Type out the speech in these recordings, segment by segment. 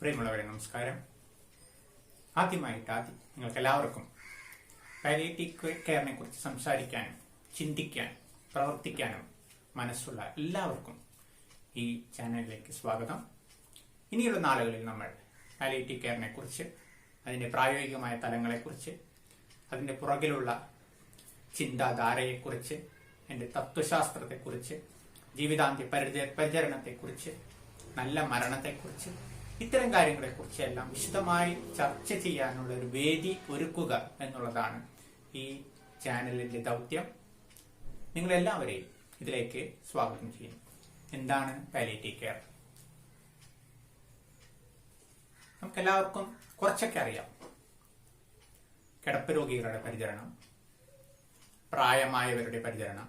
പ്രിയമുള്ളവരെ നമസ്കാരം. ആദ്യം നിങ്ങൾക്ക് എല്ലാവർക്കും പാലിയേറ്റീവ് കെയറിനെ കുറിച്ച് സംസാരിക്കാനും ചിന്തിക്കാനും പ്രവർത്തിക്കാനും മനസ്സുള്ള എല്ലാവർക്കും ഈ ചാനലിലേക്ക് സ്വാഗതം. ഇനിയുള്ള നാളുകളിൽ നമ്മൾ പാലിയേറ്റീവ് കെയറിനെ കുറിച്ച്, അതിന്റെ പ്രായോഗികമായ തലങ്ങളെക്കുറിച്ച്, അതിന്റെ പുറകിലുള്ള ചിന്താധാരയെക്കുറിച്ച്, അതിന്റെ തത്വശാസ്ത്രത്തെക്കുറിച്ച്, ജീവിതാന്ത്യ പരിചരണത്തെക്കുറിച്ച്, നല്ല മരണത്തെക്കുറിച്ച്, ഇത്തരം കാര്യങ്ങളെക്കുറിച്ച് എല്ലാം വിശദമായി ചർച്ച ചെയ്യാനുള്ള ഒരു വേദി ഒരുക്കുക എന്നുള്ളതാണ് ഈ ചാനലിന്റെ ദൗത്യം. നിങ്ങളെല്ലാവരെയും ഇതിലേക്ക് സ്വാഗതം ചെയ്യുന്നു. എന്താണ് പാലിയേറ്റീവ് കെയർ? നമുക്കെല്ലാവർക്കും കുറച്ചൊക്കെ അറിയാം. കിടപ്പ് രോഗികളുടെ പരിചരണം, പ്രായമായവരുടെ പരിചരണം,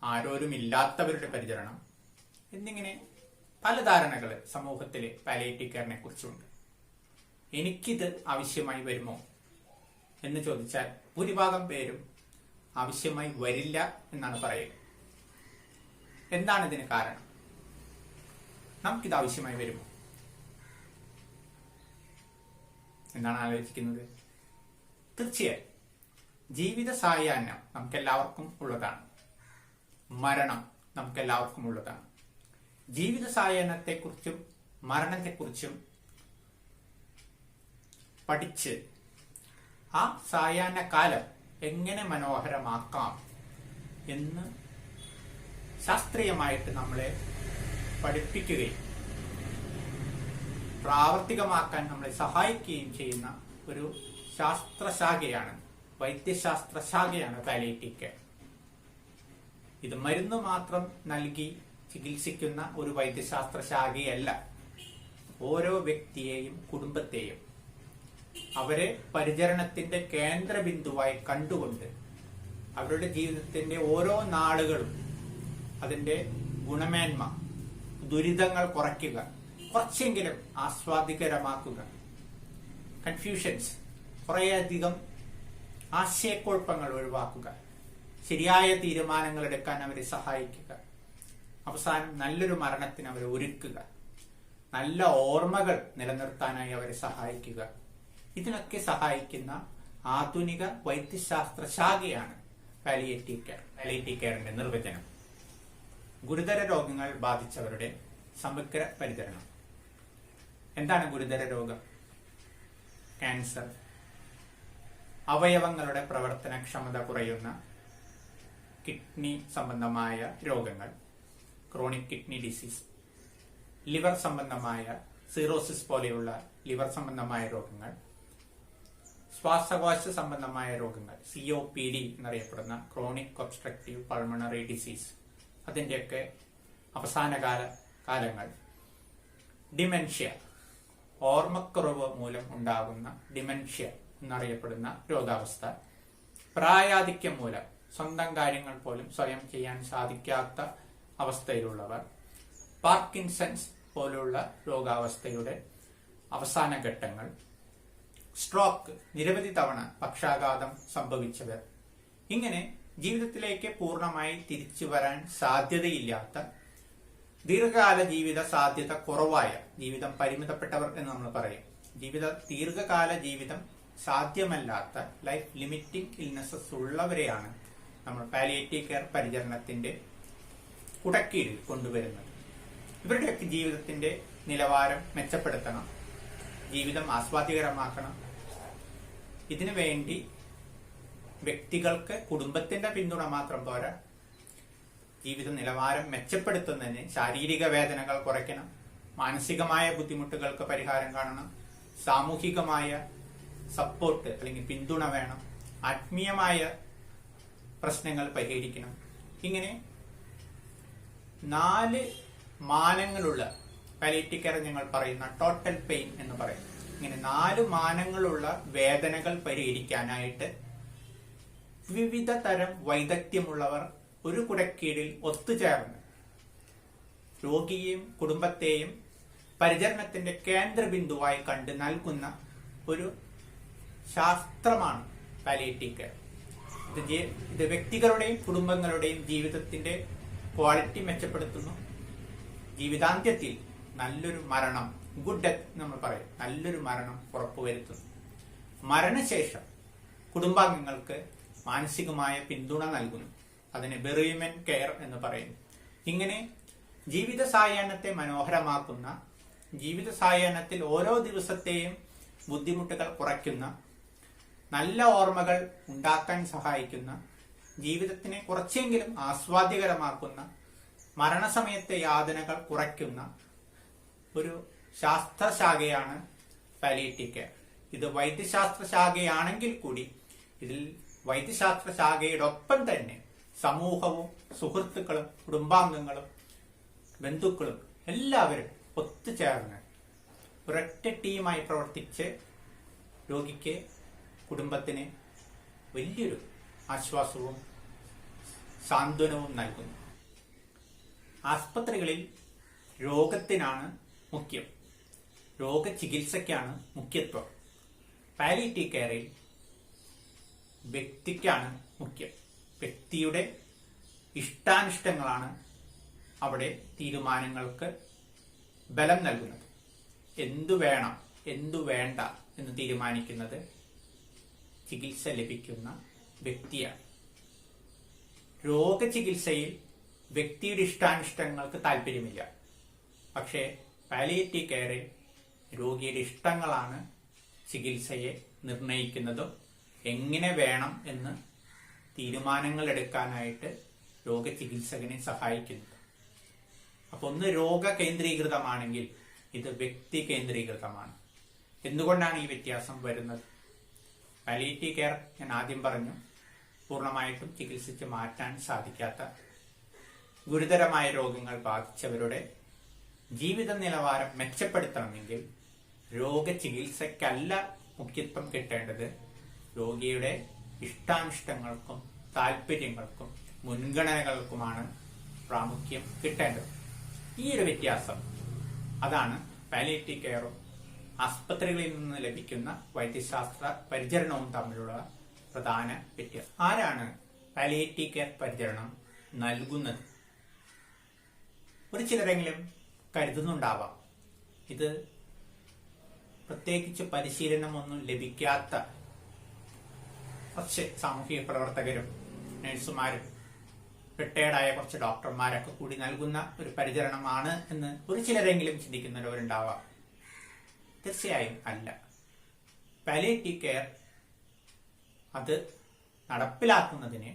ആരോരുമില്ലാത്തവരുടെ പരിചരണം എന്നിങ്ങനെ പല ധാരണകൾ സമൂഹത്തിൽ പാലിയേറ്റീവ് കെയറിനെ കുറിച്ചുണ്ട്. എനിക്കിത് ആവശ്യമായി വരുമോ എന്ന് ചോദിച്ചാൽ ഭൂരിഭാഗം പേരും ആവശ്യമായി വരില്ല എന്നാണ് പറയുക. എന്താണ് ഇതിന് കാരണം? നമുക്കിത് ആവശ്യമായി വരുമോ എന്താണ് ആലോചിക്കുന്നത്? തീർച്ചയായും ജീവിത സായാഹ്നം നമുക്കെല്ലാവർക്കും ഉള്ളതാണ്. മരണം നമുക്കെല്ലാവർക്കും ഉള്ളതാണ്. ജീവിത സായാഹ്നത്തെക്കുറിച്ചും മരണത്തെക്കുറിച്ചും പഠിച്ച് ആ സായാഹ്ന കാലം എങ്ങനെ മനോഹരമാക്കാം എന്ന് ശാസ്ത്രീയമായിട്ട് നമ്മളെ പഠിപ്പിക്കുകയും പ്രാവർത്തികമാക്കാൻ നമ്മളെ സഹായിക്കുകയും ചെയ്യുന്ന ഒരു ശാസ്ത്രശാഖയാണ്, വൈദ്യശാസ്ത്ര ശാഖയാണ് പാലിയേറ്റീവ് കെയർ. ഇത് മരുന്ന് മാത്രം നൽകി ചികിത്സിക്കുന്ന ഒരു വൈദ്യശാസ്ത്ര ശാഖയല്ല. ഓരോ വ്യക്തിയെയും കുടുംബത്തെയും അവരെ പരിചരണത്തിന്റെ കേന്ദ്ര ബിന്ദുവായി കണ്ടുകൊണ്ട് അവരുടെ ജീവിതത്തിന്റെ ഓരോ നാളുകളും അതിന്റെ ഗുണമേന്മ, ദുരിതങ്ങൾ കുറയ്ക്കുക, കുറച്ചെങ്കിലും ആസ്വാദികരമാക്കുക, കൺഫ്യൂഷൻസ്, കുറേയധികം ആശയക്കുഴപ്പങ്ങൾ ഒഴിവാക്കുക, ശരിയായ തീരുമാനങ്ങൾ എടുക്കാൻ അവരെ സഹായിക്കുക, അവസാനം നല്ലൊരു മരണത്തിന് അവരെ ഒരുക്കുക, നല്ല ഓർമ്മകൾ നിലനിർത്താനായി അവരെ സഹായിക്കുക. ഇതിനൊക്കെ സഹായിക്കുന്ന ആധുനിക വൈദ്യശാസ്ത്ര ശാഖയാണ് പാലിയേറ്റീവ് കെയർ. പാലിയേറ്റീവ് കെയറിന്റെ നിർവചനം: ഗുരുതര രോഗങ്ങൾ ബാധിച്ചവരുടെ സമഗ്ര പരിചരണം. എന്താണ് ഗുരുതര രോഗം? ക്യാൻസർ, അവയവങ്ങളുടെ പ്രവർത്തനക്ഷമത കുറയുന്ന കിഡ്നി സംബന്ധമായ രോഗങ്ങൾ, ക്രോണിക് കിഡ്നി ഡിസീസ്, ലിവർ സംബന്ധമായ സിറോസിസ് പോലെയുള്ള ലിവർ സംബന്ധമായ രോഗങ്ങൾ, ശ്വാസകോശ സംബന്ധമായ രോഗങ്ങൾ, COPD എന്നറിയപ്പെടുന്ന ക്രോണിക് ഒബ്സ്ട്രക്റ്റീവ് പൾമണറി ഡിസീസ്, അതിൻ്റെയൊക്കെ അവസാന കാലങ്ങൾ, ഡിമെൻഷ്യ, ഓർമ്മക്കുറവ് മൂലം ഉണ്ടാകുന്ന ഡിമെൻഷ്യ എന്നറിയപ്പെടുന്ന രോഗാവസ്ഥ, പ്രായാധിക്യം മൂലം സ്വന്തം കാര്യങ്ങൾ പോലും സ്വയം ചെയ്യാൻ സാധിക്കാത്ത അവസ്ഥയിലുള്ളവർ, പാർക്കിൻസൺസ് പോലുള്ള രോഗാവസ്ഥയുടെ അവസാന ഘട്ടങ്ങൾ, സ്ട്രോക്ക്, നിരവധി തവണ പക്ഷാഘാതം സംഭവിച്ചവർ, ഇങ്ങനെ ജീവിതത്തിലേക്ക് പൂർണ്ണമായി തിരിച്ചു വരാൻ സാധ്യതയില്ലാത്ത, ദീർഘകാല ജീവിത സാധ്യത കുറവായ, ജീവിതം പരിമിതപ്പെട്ടവർ എന്ന് നമ്മൾ പറയും, ദീർഘകാല ജീവിതം സാധ്യമല്ലാത്ത ലൈഫ് ലിമിറ്റിംഗ് ഇൽനെസസ് ഉള്ളവരെയാണ് നമ്മൾ പാലിയേറ്റീവ് കെയർ പരിചരണത്തിന്റെ കുടക്കീഴിൽ കൊണ്ടുവരുന്നത്. ഇവരുടെയൊക്കെ ജീവിതത്തിന്റെ നിലവാരം മെച്ചപ്പെടുത്തണം, ജീവിതം ആസ്വാദ്യകരമാക്കണം. ഇതിനു വേണ്ടി വ്യക്തികൾക്ക് കുടുംബത്തിന്റെ പിന്തുണ മാത്രം പോരാ. ജീവിത നിലവാരം മെച്ചപ്പെടുത്തുന്നതിന് ശാരീരിക വേദനകൾ കുറയ്ക്കണം, മാനസികമായ ബുദ്ധിമുട്ടുകൾക്ക് പരിഹാരം കാണണം, സാമൂഹികമായ സപ്പോർട്ട് അല്ലെങ്കിൽ പിന്തുണ വേണം, ആത്മീയമായ പ്രശ്നങ്ങൾ പരിഹരിക്കണം. ഇങ്ങനെ 4 മാനങ്ങളുള്ള പാലിയേറ്റീവ് കെയർ ഞങ്ങൾ പറയുന്ന ടോട്ടൽ പെയിൻ എന്ന് പറയും. ഇങ്ങനെ 4 മാനങ്ങളുള്ള വേദനകൾ പരിഹരിക്കാനായിട്ട് വിവിധ തരം വൈദഗ്ധ്യമുള്ളവർ ഒരു കുടക്കീഴിൽ ഒത്തുചേർന്ന് രോഗിയെയും കുടുംബത്തെയും പരിചരണത്തിന്റെ കേന്ദ്ര ബിന്ദുവായി കണ്ട് നൽകുന്ന ഒരു ശാസ്ത്രമാണ് പാലിയേറ്റീവ് കെയർ. ഇത് വ്യക്തികളുടെയും കുടുംബങ്ങളുടെയും ജീവിതത്തിന്റെ ക്വാളിറ്റി മെച്ചപ്പെടുത്തുന്നു. ജീവിതാന്ത്യത്തിൽ നല്ലൊരു മരണം, ഗുഡ് ഡെത്ത് നമ്മൾ പറയും, നല്ലൊരു മരണം ഉറപ്പുവരുത്തുന്നു. മരണശേഷം കുടുംബാംഗങ്ങൾക്ക് മാനസികമായ പിന്തുണ നൽകുന്നു. അതിന് ബെറിയ്മെന്റ് കെയർ എന്ന് പറയുന്നു. ഇങ്ങനെ ജീവിത സായാഹ്നത്തെ മനോഹരമാക്കുന്ന, ജീവിത സായാഹ്നത്തിൽ ഓരോ ദിവസത്തെയും ബുദ്ധിമുട്ടുകൾ കുറയ്ക്കുന്ന, നല്ല ഓർമ്മകൾ ഉണ്ടാക്കാൻ സഹായിക്കുന്ന, ജീവിതത്തിനെ കുറച്ചെങ്കിലും ആസ്വാദ്യകരമാക്കുന്ന, മരണസമയത്തെ യാതനകൾ കുറയ്ക്കുന്ന ഒരു ശാസ്ത്രശാഖയാണ് പാലിയേറ്റീവ് കെയർ. ഇത് വൈദ്യശാസ്ത്ര ശാഖയാണെങ്കിൽ കൂടി ഇതിൽ വൈദ്യശാസ്ത്ര ശാഖയോടൊപ്പം തന്നെ സമൂഹവും സുഹൃത്തുക്കളും കുടുംബാംഗങ്ങളും ബന്ധുക്കളും എല്ലാവരും ഒത്തുചേർന്ന് ഒരൊറ്റ ടീമായി പ്രവർത്തിച്ച് രോഗിക്ക്, കുടുംബത്തിന് വലിയൊരു ആശ്വാസവും സാന്ത്വനവും നൽകുന്നു. ആസ്പത്രികളിൽ രോഗത്തിനാണ് മുഖ്യം, രോഗചികിത്സയ്ക്കാണ് മുഖ്യത്വം. പാലിയേറ്റീവ് കെയറിൽ വ്യക്തിക്കാണ് മുഖ്യം. വ്യക്തിയുടെ ഇഷ്ടാനിഷ്ടങ്ങളാണ് അവിടെ തീരുമാനങ്ങൾക്ക് ബലം നൽകുന്നത്. എന്തു വേണം, എന്തു വേണ്ട എന്ന് തീരുമാനിക്കുന്നത് ചികിത്സ ലഭിക്കുന്ന വ്യക്തിയാണ്. രോഗചികിത്സയിൽ വ്യക്തിയുടെ ഇഷ്ടാനിഷ്ടങ്ങൾക്ക് താല്പര്യമില്ല. പക്ഷേ പാലിയേറ്റീവ് കെയറിൽ രോഗിയുടെ ഇഷ്ടങ്ങളാണ് ചികിത്സയെ നിർണയിക്കുന്നതും എങ്ങനെ വേണം എന്ന് തീരുമാനങ്ങൾ എടുക്കാനായിട്ട് രോഗചികിത്സകനെ സഹായിക്കുന്നത്. അപ്പൊ ഒന്ന് രോഗ കേന്ദ്രീകൃതമാണെങ്കിൽ ഇത് വ്യക്തി കേന്ദ്രീകൃതമാണ്. എന്തുകൊണ്ടാണ് ഈ വ്യത്യാസം വരുന്നത്? പാലിയേറ്റീവ് കെയർ ഞാൻ ആദ്യം പറഞ്ഞു, പൂർണ്ണമായിട്ടും ചികിത്സിച്ച് മാറ്റാൻ സാധിക്കാത്ത ഗുരുതരമായ രോഗങ്ങൾ ബാധിച്ചവരുടെ ജീവിത നിലവാരം മെച്ചപ്പെടുത്തണമെങ്കിൽ രോഗചികിത്സയ്ക്കല്ല മുഖ്യത്വം കിട്ടേണ്ടത്, രോഗിയുടെ ഇഷ്ടാനിഷ്ടങ്ങൾക്കും താല്പര്യങ്ങൾക്കും മുൻഗണനകൾക്കുമാണ് പ്രാമുഖ്യം കിട്ടേണ്ടത്. ഈ ഒരു വ്യത്യാസം, അതാണ് പാലിയേറ്റീവ് കെയറും ആസ്പത്രികളിൽ നിന്ന് ലഭിക്കുന്ന വൈദ്യശാസ്ത്ര പരിചരണവും തമ്മിലുള്ള പ്രധാന വ്യത്യാസം. ആരാണ് പാലിയേറ്റീവ് കെയർ പരിചരണം നൽകുന്നത്? ഒരു ചിലരെങ്കിലും കരുതുന്നുണ്ടാവാം ഇത് പ്രത്യേകിച്ച് പരിശീലനമൊന്നും ലഭിക്കാത്ത കുറച്ച് സാമൂഹിക പ്രവർത്തകരും നഴ്സുമാരും റിട്ടയർഡായ കുറച്ച് ഡോക്ടർമാരൊക്കെ കൂടി നൽകുന്ന ഒരു പരിചരണമാണ് എന്ന് ഒരു ചിലരെങ്കിലും ചിന്തിക്കുന്നവരുണ്ടാവാം. തീർച്ചയായും അല്ല. പാലിയേറ്റീവ് കെയർ അത് നടപ്പിലാക്കുന്നതിന്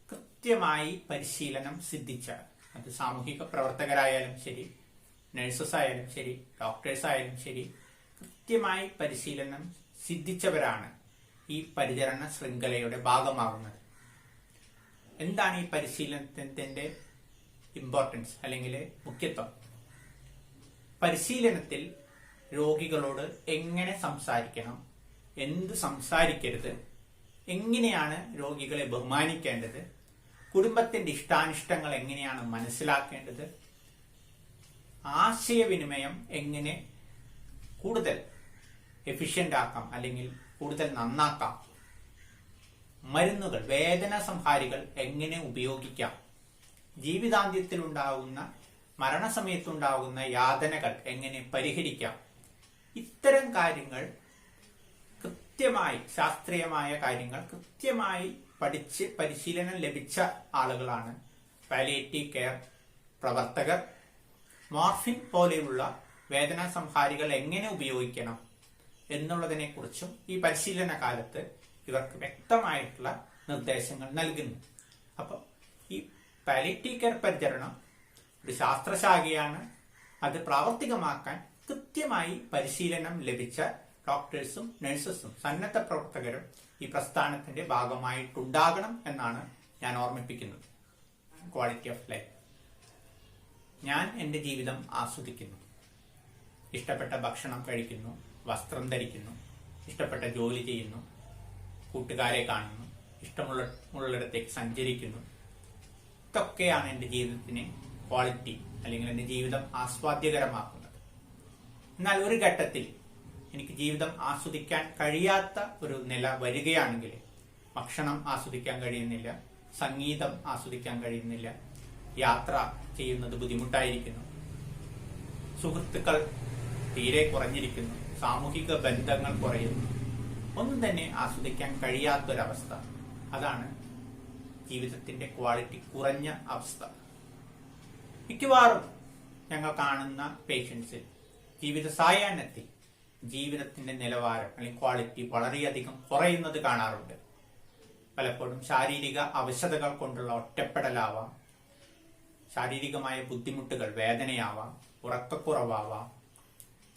കൃത്യമായി പരിശീലനം സിദ്ധിച്ച, അത് സാമൂഹിക പ്രവർത്തകരായാലും ശരി, നഴ്സസ് ആയാലും ശരി, ഡോക്ടേഴ്സ് ആയാലും ശരി, കൃത്യമായി പരിശീലനം സിദ്ധിച്ചവരാണ് ഈ പരിചരണ ശൃംഖലയുടെ ഭാഗമാകുന്നത്. എന്താണ് ഈ പരിശീലനത്തിന്റെ ഇമ്പോർട്ടൻസ് അല്ലെങ്കിൽ മുഖ്യത്വം? പരിശീലനത്തിൽ രോഗികളോട് എങ്ങനെ സംസാരിക്കണം, എന്ത് സംസാരിക്കരുത്, എങ്ങനെയാണ് രോഗികളെ ബഹുമാനിക്കേണ്ടത്, കുടുംബത്തിന്റെ ഇഷ്ടാനിഷ്ടങ്ങൾ എങ്ങനെയാണ് മനസ്സിലാക്കേണ്ടത്, ആശയവിനിമയം എങ്ങനെ കൂടുതൽ എഫിഷ്യന്റ് ആക്കാം അല്ലെങ്കിൽ കൂടുതൽ നന്നാക്കാം, മരുന്നുകൾ, വേദന സംഹാരികൾ എങ്ങനെ ഉപയോഗിക്കാം, ജീവിതാന്ത്യത്തിൽ ഉണ്ടാകുന്ന, മരണസമയത്തുണ്ടാകുന്ന യാതനകൾ എങ്ങനെ പരിഹരിക്കാം, ഇത്തരം കാര്യങ്ങൾ കൃത്യമായി, ശാസ്ത്രീയമായ കാര്യങ്ങൾ കൃത്യമായി പഠിച്ച് പരിശീലനം ലഭിച്ച ആളുകളാണ് പാലിയേറ്റീവ് കെയർ പ്രവർത്തകർ. മോർഫിൻ പോലെയുള്ള വേദനാ സംഹാരികൾ എങ്ങനെ ഉപയോഗിക്കണം എന്നുള്ളതിനെ കുറിച്ചും ഈ പരിശീലന കാലത്ത് ഇവർക്ക് വ്യക്തമായിട്ടുള്ള നിർദ്ദേശങ്ങൾ നൽകുന്നു. അപ്പോൾ ഈ പാലിയേറ്റീവ് കെയർ പരിചരണം ഒരു ശാസ്ത്രശാഖയാണ്. അത് പ്രാവർത്തികമാക്കാൻ കൃത്യമായി പരിശീലനം ലഭിച്ച ഡോക്ടേഴ്സും നഴ്സസും സന്നദ്ധ പ്രവർത്തകരും ഈ പ്രസ്ഥാനത്തിന്റെ ഭാഗമായിട്ടുണ്ടാകണം എന്നാണ് ഞാൻ ഓർമ്മിപ്പിക്കുന്നത്. Quality of life. ഞാൻ എൻ്റെ ജീവിതം ആസ്വദിക്കുന്നു, ഇഷ്ടപ്പെട്ട ഭക്ഷണം കഴിക്കുന്നു, വസ്ത്രം ധരിക്കുന്നു, ഇഷ്ടപ്പെട്ട ജോലി ചെയ്യുന്നു, കൂട്ടുകാരെ കാണുന്നു, ഇഷ്ടമുള്ളിടത്തേക്ക് സഞ്ചരിക്കുന്നു. ഇതൊക്കെയാണ് എൻ്റെ ജീവിതത്തിന് ക്വാളിറ്റി അല്ലെങ്കിൽ എൻ്റെ ജീവിതം ആസ്വാദ്യകരമാക്കുന്നത്. എന്നാൽ ഒരു ഘട്ടത്തിൽ എനിക്ക് ജീവിതം ആസ്വദിക്കാൻ കഴിയാത്ത ഒരു നില വരികയാണെങ്കിൽ, ഭക്ഷണം ആസ്വദിക്കാൻ കഴിയുന്നില്ല, സംഗീതം ആസ്വദിക്കാൻ കഴിയുന്നില്ല, യാത്ര ചെയ്യുന്നത് ബുദ്ധിമുട്ടായിരിക്കുന്നു, സുഹൃത്തുക്കൾ തീരെ കുറഞ്ഞിരിക്കുന്നു, സാമൂഹിക ബന്ധങ്ങൾ കുറയുന്നു, ഒന്നും തന്നെ ആസ്വദിക്കാൻ കഴിയാത്തൊരവസ്ഥ. അതാണ് ജീവിതത്തിന്റെ ക്വാളിറ്റി കുറഞ്ഞ അവസ്ഥ. മിക്കവാറും ഞങ്ങൾ കാണുന്ന പേഷ്യൻസിൽ ജീവിത സായാഹ്നത്തിൽ ജീവിതത്തിന്റെ നിലവാരം അല്ലെങ്കിൽ ക്വാളിറ്റി വളരെയധികം കുറയുന്നത് കാണാറുണ്ട്. പലപ്പോഴും ശാരീരിക അവശതകൾ കൊണ്ടുള്ള ഒറ്റപ്പെടലാവാം, ശാരീരികമായ ബുദ്ധിമുട്ടുകൾ, വേദനയാവാം, ഉറക്കക്കുറവാവാം,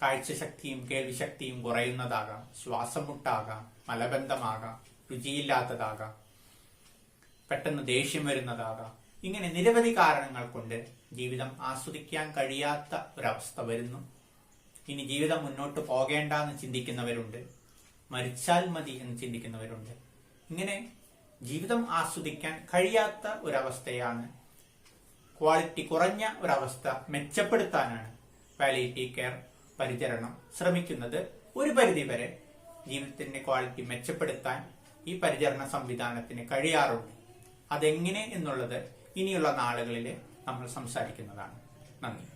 കാഴ്ചശക്തിയും കേൾവിശക്തിയും കുറയുന്നതാകാം, ശ്വാസം മുട്ടാകാം, മലബന്ധമാകാം, രുചിയില്ലാത്തതാകാം, പെട്ടെന്ന് ദേഷ്യം വരുന്നതാകാം. ഇങ്ങനെ നിരവധി കാരണങ്ങൾ കൊണ്ട് ജീവിതം ആസ്വദിക്കാൻ കഴിയാത്ത ഒരവസ്ഥ വരുന്നു. ഇനി ജീവിതം മുന്നോട്ട് പോകേണ്ട എന്ന് ചിന്തിക്കുന്നവരുണ്ട്, മരിച്ചാൽ മതി എന്ന് ചിന്തിക്കുന്നവരുണ്ട്. ഇങ്ങനെ ജീവിതം ആസ്വദിക്കാൻ കഴിയാത്ത ഒരവസ്ഥയാണ്, ക്വാളിറ്റി കുറഞ്ഞ ഒരവസ്ഥ മെച്ചപ്പെടുത്താനാണ് പാലിയേറ്റീവ് കെയർ പരിചരണം ശ്രമിക്കുന്നത്. ഒരു പരിധിവരെ ജീവിതത്തിന്റെ ക്വാളിറ്റി മെച്ചപ്പെടുത്താൻ ഈ പരിചരണ സംവിധാനത്തിന് കഴിയാറുണ്ട്. അതെങ്ങനെ എന്നുള്ളത് ഇനിയുള്ള നാളുകളിൽ നമ്മൾ സംസാരിക്കുന്നതാണ്. നന്ദി.